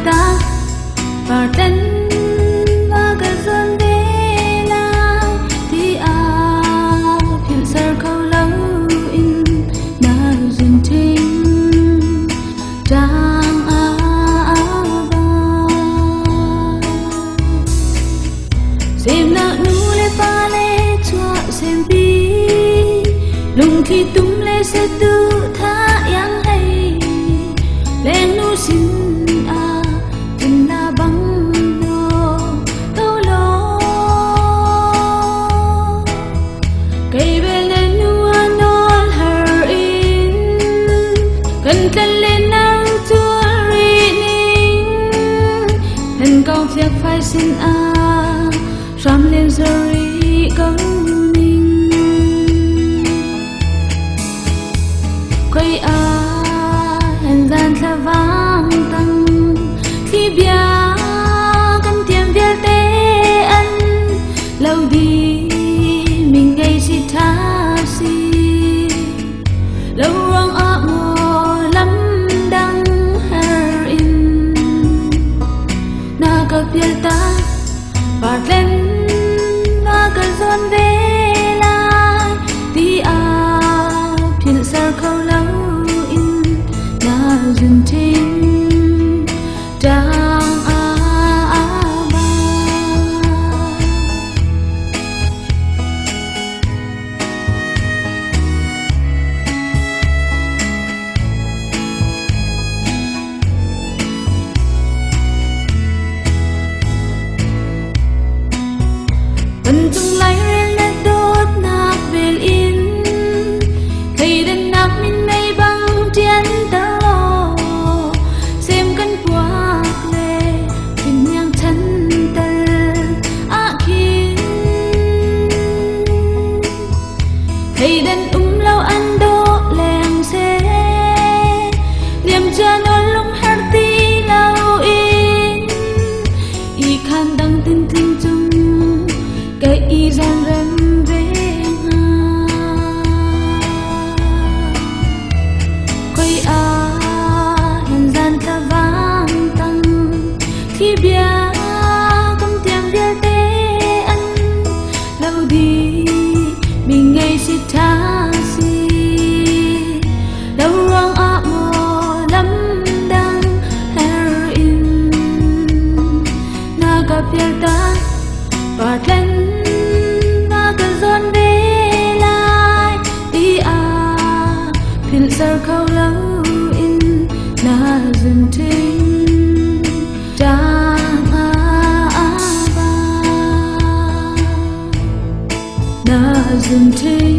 ta và tên và cả dân đi lang thì hiện giờ khâu lâu in đã dừngทิ้งtrang xem nào nu le pha le cho xem bi lùng khi tum le sẽ tu tha yang hay lên nu xin tin na băng lo tâu lo cây bên lên nu anol her in cần chân lên nắng chua ri ninh hình câu việc phải xin ram lên rơi câu ninh quay hình gian sa vang tăng khi bia cần tiền việc tế ăn lâu đi mình gây si tha si lâu rong mùa lắm đắng her in na gặp việc ta và lên na cần dọn về lại thì phiền sao khâu lâu in na dừngทิ้งtrang vẫn chung lấy lên đốt nạc về in thầy đến nạc mình mây băng trên tàu xem cân quạt lệ hình nhang chân tờ khiến thầy đến lâu ăn đô lèng xe liềm cha nó lung hát tí lâu in y khăn đăng tin tin chung cái y gian rem về quay hình gian ta vang tăng khi bia cầm tiền bia tế ăn lâu đi mình ngay si tha si lâu rong mùa lắm đắng her in na gặp việc ta và lên dọn về lại đi phiền giờ khâu lâu in na dừngทิ้งtrang na dừngทิ้ง